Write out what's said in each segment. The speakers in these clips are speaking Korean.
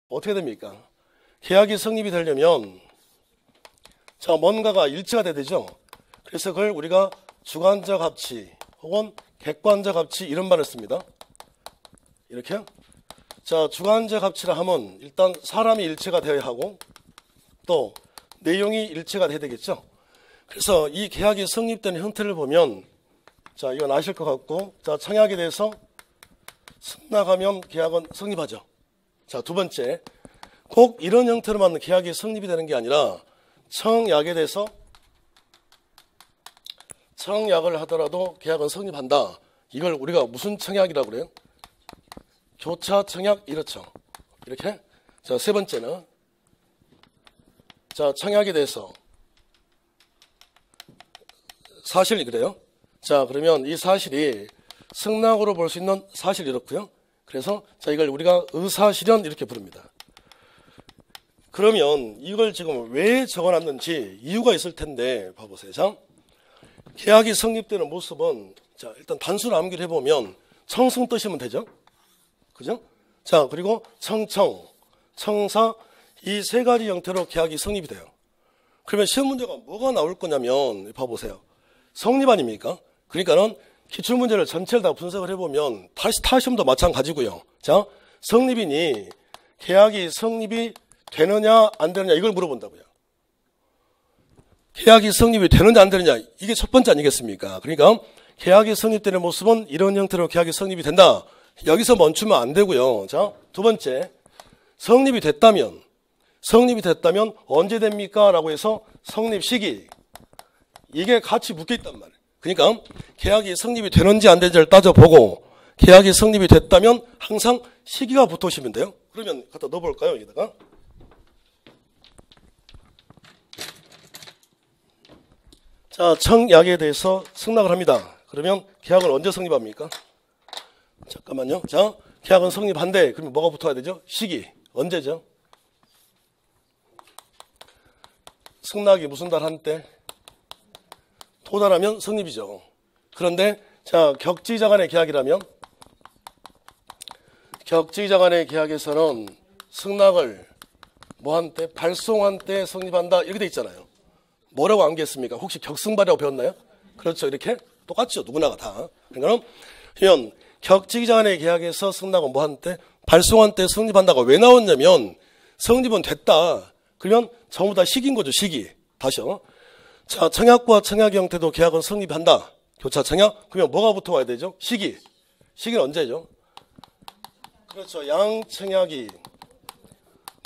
어떻게 됩니까? 계약이 성립이 되려면 자 뭔가가 일치가 돼야 되죠. 그래서 그걸 우리가 주관적 합치 혹은 객관적 합치 이런 말을 씁니다. 이렇게. 자 주관적 합치라 하면 일단 사람이 일치가 되어야 하고 또 내용이 일치가 돼야 되겠죠. 그래서 이 계약이 성립되는 형태를 보면 자 이건 아실 것 같고 자 청약에 대해서 승낙하면 계약은 성립하죠. 자 두 번째 꼭 이런 형태로만 계약이 성립이 되는 게 아니라 청약에 대해서 청약을 하더라도 계약은 성립한다. 이걸 우리가 무슨 청약이라고 그래요? 교차 청약 1호청. 이렇게. 자, 세 번째는 자, 청약에 대해서 사실이 그래요. 자, 그러면 이 사실이 승낙으로 볼 수 있는 사실이 이렇고요. 그래서 자, 이걸 우리가 의사실현 이렇게 부릅니다. 그러면 이걸 지금 왜 적어놨는지 이유가 있을 텐데 봐보세요. 자, 계약이 성립되는 모습은 자 일단 단순 암기를 해보면 청승 뜨시면 되죠. 그죠? 자 그리고 청청, 청사 이 세 가지 형태로 계약이 성립이 돼요. 그러면 시험 문제가 뭐가 나올 거냐면 봐보세요. 성립 아닙니까? 그러니까는 기출문제를 전체를 다 분석을 해보면 타 시험도 마찬가지고요. 자 성립이니 계약이 성립이 되느냐 안 되느냐 이걸 물어본다고요. 계약이 성립이 되느냐 안 되느냐 이게 첫 번째 아니겠습니까? 그러니까 계약이 성립되는 모습은 이런 형태로 계약이 성립이 된다. 여기서 멈추면 안 되고요. 자, 두 번째 성립이 됐다면 언제 됩니까? 라고 해서 성립 시기 이게 같이 묶여 있단 말이에요. 그러니까 계약이 성립이 되는지 안 되는지를 따져보고 계약이 성립이 됐다면 항상 시기가 붙으시면 돼요. 그러면 갖다 넣어볼까요? 여기다가 자, 청약에 대해서 승낙을 합니다. 그러면 계약은 언제 성립합니까? 잠깐만요. 자, 계약은 성립한대. 그러면 뭐가 붙어야 되죠? 시기. 언제죠? 승낙이 무슨 달 한때? 도달하면 성립이죠. 그런데 자, 격지이자 간의 계약이라면 격지이자 간의 계약에서는 승낙을 뭐 한때? 발송한 때 성립한다. 이렇게 돼 있잖아요. 뭐라고 암기했습니까? 혹시 격승발이라고 배웠나요? 그렇죠. 이렇게 똑같죠. 누구나가 다. 그러니까 격지이자 간의 계약에서 승낙은 뭐 한때? 발송한 때 성립한다가 왜 나왔냐면 성립은 됐다. 그러면 전부 다 시기인 거죠. 시기. 다시요. 자, 청약과 청약 형태도 계약은 성립한다. 교차 청약. 그러면 뭐가 붙어와야 되죠? 시기. 시기는 언제죠? 그렇죠. 양청약이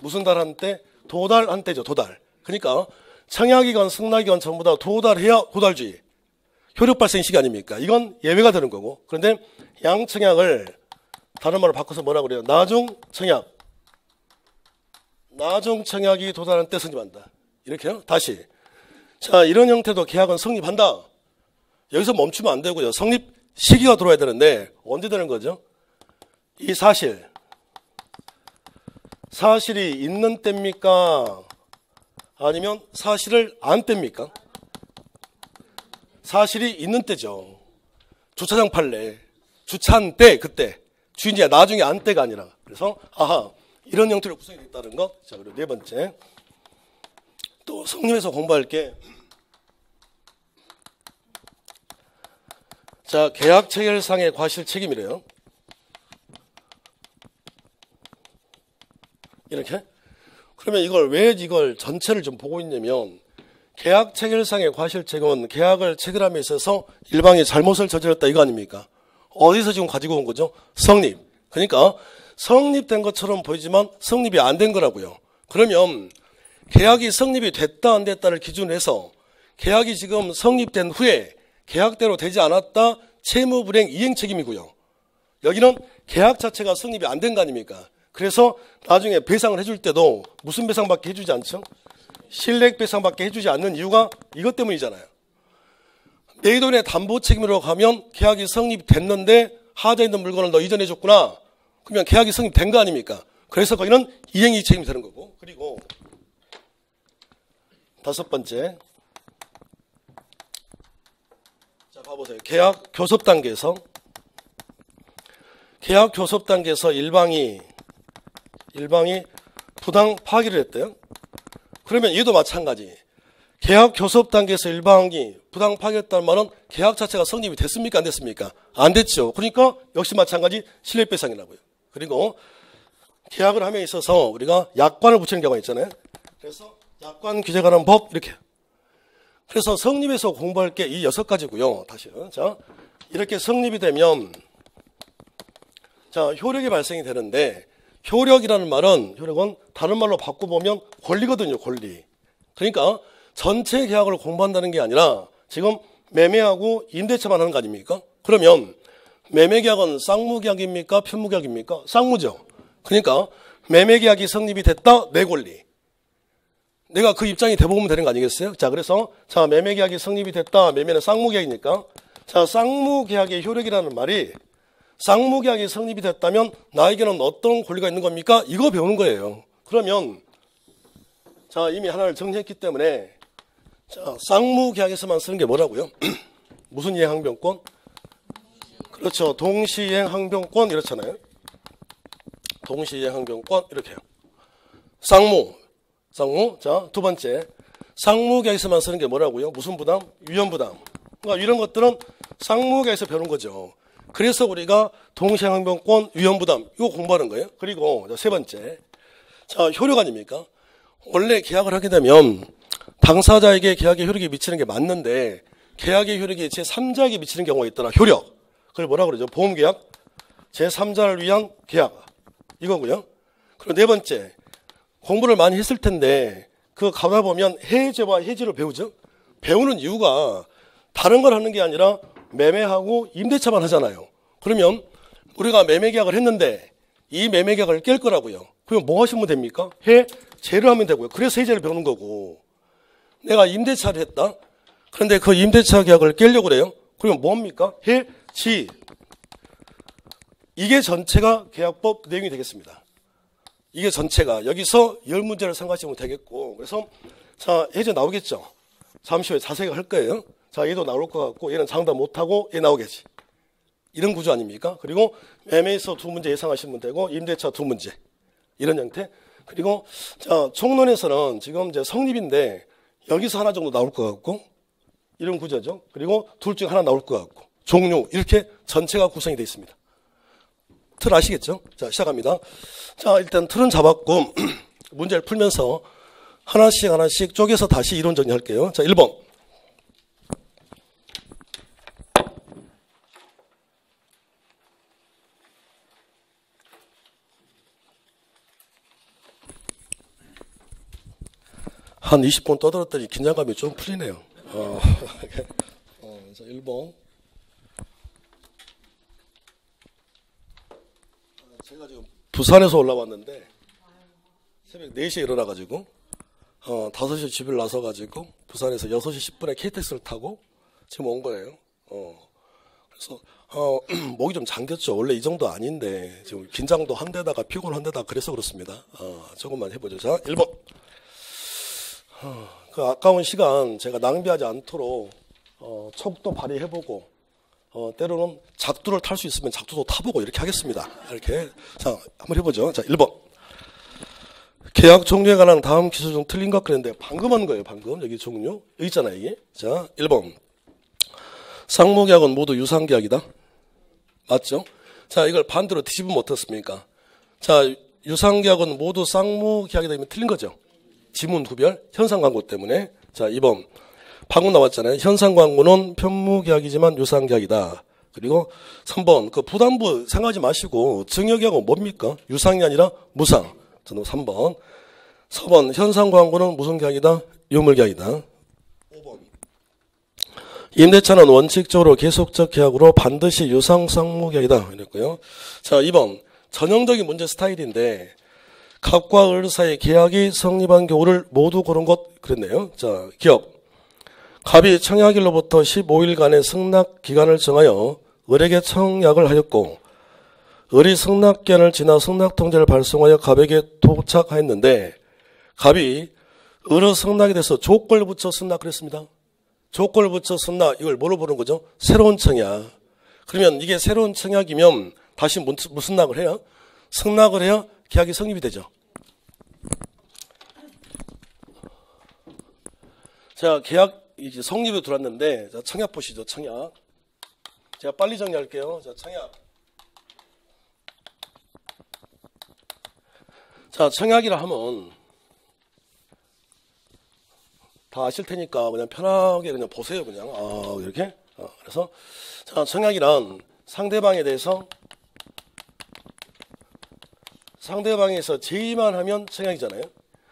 무슨 달 한때? 도달 한때죠. 도달. 그러니까 청약이건 승낙이건 전부 다 도달해야 도달주의. 효력 발생 시기 아닙니까? 이건 예외가 되는 거고. 그런데 양청약을 다른 말로 바꿔서 뭐라고 그래요? 나중청약. 나중청약이 도달한 때 성립한다. 이렇게요. 다시. 자, 이런 형태도 계약은 성립한다. 여기서 멈추면 안 되고요. 성립 시기가 들어와야 되는데 언제 되는 거죠? 이 사실. 사실이 있는 때입니까? 아니면 사실을 안 때입니까? 사실이 있는 때죠. 주차장 판례. 주차한 때, 그때. 주인이 나중에 안 때가 아니라. 그래서, 아하, 이런 형태로 구성이 됐다는 것. 자, 그리고 네 번째. 또 성립에서 공부할 게, 자, 계약 체결상의 과실 책임이래요. 이렇게. 그러면 이걸 전체를 좀 보고 있냐면, 계약 체결상의 과실 책임은 계약을 체결함에 있어서 일방이 잘못을 저질렀다 이거 아닙니까? 어디서 지금 가지고 온 거죠? 성립. 그러니까 성립된 것처럼 보이지만 성립이 안 된 거라고요. 그러면 계약이 성립이 됐다 안 됐다를 기준으로 해서 계약이 지금 성립된 후에 계약대로 되지 않았다 채무불이행 이행 책임이고요. 여기는 계약 자체가 성립이 안 된 거 아닙니까? 그래서 나중에 배상을 해줄 때도 무슨 배상밖에 해주지 않죠? 실nek 배상밖에 해주지 않는 이유가 이것 때문이잖아요. 내 돈의 담보 책임으로 가면 계약이 성립됐는데 하자 있는 물건을 너 이전해 줬구나. 그러면 계약이 성립된 거 아닙니까? 그래서 거기는 이행이 책임이 되는 거고. 그리고 다섯 번째. 자, 봐보세요. 계약 교섭 단계에서 일방이 부당 파기를 했대요. 그러면 얘도 마찬가지. 계약 교섭 단계에서 일방이 부당 파기했다는 말은 계약 자체가 성립이 됐습니까? 안 됐습니까? 안 됐죠. 그러니까 역시 마찬가지 신뢰배상이라고요. 그리고 계약을 함에 있어서 우리가 약관을 붙이는 경우가 있잖아요. 그래서 약관 규제 관한 법 이렇게. 그래서 성립에서 공부할 게 이 6가지고요. 다시요. 자, 이렇게 성립이 되면 자, 효력이 발생이 되는데 효력이라는 말은 효력은 다른 말로 바꿔보면 권리거든요. 권리. 그러니까 전체 계약을 공부한다는 게 아니라 지금 매매하고 임대차만 하는 거 아닙니까? 그러면 매매계약은 쌍무계약입니까? 편무계약입니까? 쌍무죠. 그러니까 매매계약이 성립이 됐다. 내 권리. 내가 그 입장이 돼보면 되는 거 아니겠어요? 자, 그래서 자, 매매계약이 성립이 됐다. 매매는 쌍무계약이니까 자, 쌍무계약의 효력이라는 말이 쌍무계약이 성립이 됐다면 나에게는 어떤 권리가 있는 겁니까? 이거 배우는 거예요. 그러면 자, 이미 하나를 정리했기 때문에 자, 쌍무계약에서만 쓰는 게 뭐라고요? 무슨 이행항변권? 그렇죠. 동시이행항변권 이렇잖아요. 동시이행항변권 이렇게요. 쌍무. 자, 두 번째. 쌍무계약에서만 쓰는 게 뭐라고요? 무슨 부담? 위헌부담. 그러니까 이런 것들은 쌍무계약에서 배우는 거죠. 그래서 우리가 동시이행항변권, 위헌부담 이거 공부하는 거예요. 그리고 세 번째. 자, 효력 아닙니까? 원래 계약을 하게 되면 당사자에게 계약의 효력이 미치는 게 맞는데 계약의 효력이 제3자에게 미치는 경우가 있더라. 효력. 그걸 뭐라고 그러죠? 보험계약. 제3자를 위한 계약. 이거고요. 그리고 네 번째. 공부를 많이 했을 텐데 그거 가다 보면 해제와 해지를 배우죠. 배우는 이유가 다른 걸 하는 게 아니라 매매하고 임대차만 하잖아요. 그러면 우리가 매매계약을 했는데 이 매매계약을 깰 거라고요. 그럼 뭐 하시면 됩니까? 해제를 하면 되고요. 그래서 해제를 배우는 거고 내가 임대차를 했다. 그런데 그 임대차 계약을 깨려고 그래요. 그러면 뭡니까? 해지. 이게 전체가 계약법 내용이 되겠습니다. 이게 전체가 여기서 10문제를 생각하시면 되겠고 그래서 자, 해제 나오겠죠. 잠시 후에 자세히 할 거예요. 자, 얘도 나올 것 같고 얘는 장담 못하고 얘 나오겠지. 이런 구조 아닙니까? 그리고 매매에서 2문제 예상하시면 되고 임대차 2문제 이런 형태. 그리고 자, 총론에서는 지금 이제 성립인데 여기서 하나 정도 나올 것 같고 이런 구조죠. 그리고 둘 중 하나 나올 것 같고 종류 이렇게 전체가 구성이 되어 있습니다. 틀 아시겠죠? 자, 시작합니다. 자, 일단 틀은 잡았고 문제를 풀면서 하나씩 쪼개서 다시 이론 정리할게요. 자, 1번. 한 20분 떠들었더니 긴장감이 좀 풀리네요. 자, 1번. 제가 지금 부산에서 올라왔는데 새벽 4시에 일어나가지고 5시 집을 나서가지고 부산에서 6시 10분에 KTX를 타고 지금 온 거예요. 그래서 목이 좀 잠겼죠. 원래 이 정도 아닌데 지금 긴장도 한 데다가 피곤한 데다가 그래서 그렇습니다. 조금만 해보죠. 자, 1번. 그 아까운 시간 제가 낭비하지 않도록 촉도 발휘해보고 때로는 작두를 탈 수 있으면 작두도 타보고 이렇게 하겠습니다. 이렇게. 자, 한번 해보죠. 자, 1번. 계약 종류에 관한 다음 기술 중 틀린 것 그랬는데 방금 한 거예요. 방금. 여기 종류. 여기 있잖아요. 이게. 자, 1번. 쌍무계약은 모두 유상계약이다. 맞죠? 자, 이걸 반대로 뒤집으면 어떻습니까? 자, 유상계약은 모두 쌍무계약이다 되면 틀린 거죠. 지문 구별, 현상광고 때문에. 자, 2번. 방금 나왔잖아요. 현상광고는 편무계약이지만 유상계약이다. 그리고 3번. 그 부담부 생각하지 마시고 증여계약은 뭡니까? 유상이 아니라 무상. 저는 3번. 4번. 현상광고는 무슨 계약이다? 유물계약이다. 5번. 임대차는 원칙적으로 계속적 계약으로 반드시 유상쌍무계약이다. 이랬고요. 자, 2번. 전형적인 문제 스타일인데 갑과 을 사이 계약이 성립한 경우를 모두 고른 것 그랬네요. 자, 기억. 갑이 청약일로부터 15일간의 승낙 기간을 정하여 을에게 청약을 하였고 을이 승낙기한을 지나 승낙통지를 발송하여 갑에게 도착하였는데 갑이 을의 승낙에 대해서 조건을 붙여 승낙을 했습니다. 조건을 붙여 승낙 이걸 뭐로 보는 거죠? 새로운 청약. 그러면 이게 새로운 청약이면 다시 무슨 낙을 해요? 승낙을 해야 계약이 성립이 되죠. 자, 계약 이제 성립에 들어왔는데, 자, 청약 보시죠, 청약. 제가 빨리 정리할게요. 자, 청약. 자, 청약이라 하면 다 아실 테니까 그냥 편하게 그냥 보세요, 그냥. 이렇게. 그래서, 자, 청약이란 상대방에 대해서 상대방에서 제의만 하면 청약이잖아요.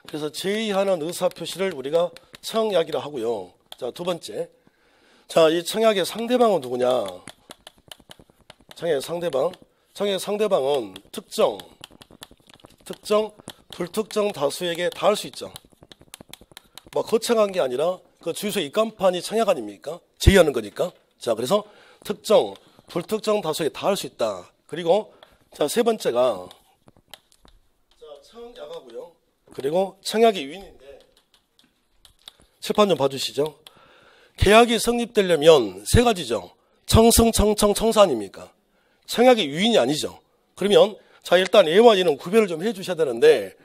그래서 제의하는 의사표시를 우리가 청약이라 하고요. 자, 두 번째. 자, 이 청약의 상대방은 누구냐? 청약의 상대방. 청약의 상대방은 특정, 불특정 다수에게 다 할 수 있죠. 뭐 거창한 게 아니라 그 주유소 입간판이 청약 아닙니까? 제의하는 거니까. 자, 그래서 특정, 불특정 다수에게 다 할 수 있다. 그리고 자, 세 번째가 자, 청약하고요. 그리고 청약의 유인인데 칠판 좀 봐주시죠. 계약이 성립되려면 세 가지죠. 청승, 청청, 청사 아닙니까? 청약의 유인이 아니죠. 그러면 자, 일단 A와 E는 구별을 좀 해주셔야 되는데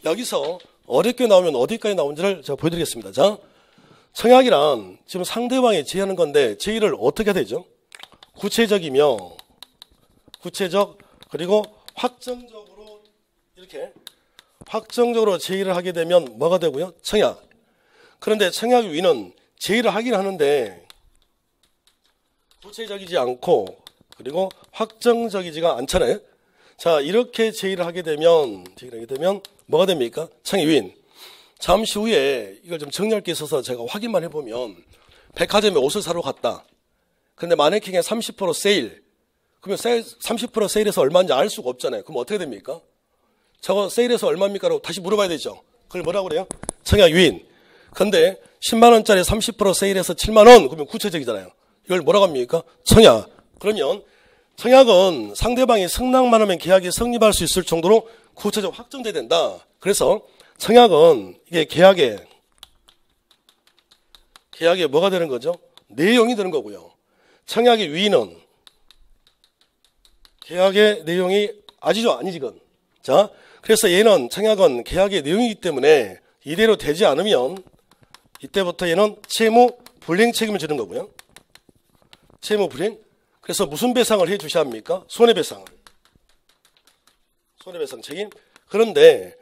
여기서 어렵게 나오면 어디까지 나온지를 제가 보여드리겠습니다. 자, 청약이란 지금 상대방이 제의하는 건데 제의를 어떻게 해야 되죠? 구체적이며 구체적 그리고 확정적으로 이렇게 확정적으로 제의를 하게 되면 뭐가 되고요? 청약. 그런데 청약 유인은 제의를 하긴 하는데 구체적이지 않고 그리고 확정적이지가 않잖아요. 자, 이렇게 제의를 하게 되면 뭐가 됩니까? 청약 유인. 잠시 후에 이걸 좀 정리할 게 있어서 제가 확인만 해보면 백화점에 옷을 사러 갔다. 근데 마네킹에 30% 세일. 그러면 30% 세일해서 얼마인지 알 수가 없잖아요. 그럼 어떻게 됩니까? 저거 세일해서 얼마입니까? 라고 다시 물어봐야 되죠. 그걸 뭐라고 그래요? 청약 유인. 근데 10만 원짜리 30% 세일해서 7만 원. 그러면 구체적이잖아요. 이걸 뭐라고 합니까? 청약. 그러면 청약은 상대방이 승낙만 하면 계약이 성립할 수 있을 정도로 구체적으로 확정돼야 된다. 그래서 청약은 이게 계약에 뭐가 되는 거죠? 내용이 되는 거고요. 청약의 유인은 계약의 내용이 아니죠, 아니지건. 자, 그래서 얘는 청약은 계약의 내용이기 때문에 이대로 되지 않으면 이때부터 얘는 채무 불이행 책임을 지는 거고요. 채무 불이행. 그래서 무슨 배상을 해 주셔야 합니까? 손해배상을. 손해배상 책임. 그런데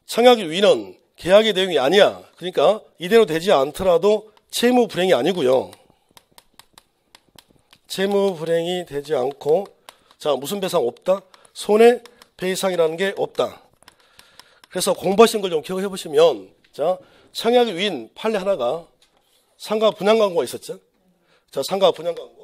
청약의 유인은 계약의 내용이 아니야. 그러니까 이대로 되지 않더라도 채무 불이행이 아니고요. 채무 불이행이 되지 않고 자, 무슨 배상 없다? 손해배상이라는 게 없다. 그래서 공부하신 걸 좀 기억해 보시면 자, 청약의 유인 판례 하나가 상가 분양 광고가 있었죠. 자, 상가 분양 광고.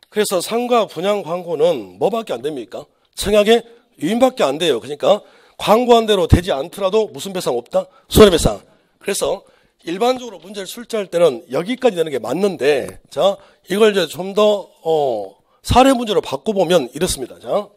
그래서 상가 분양 광고는 뭐밖에 안 됩니까? 청약의 유인밖에 안 돼요. 그러니까 광고한 대로 되지 않더라도 무슨 배상 없다? 손해배상. 그래서 일반적으로 문제를 출제할 때는 여기까지 되는 게 맞는데 자, 이걸 이제 좀 더 사례 문제로 바꿔보면 이렇습니다. 자,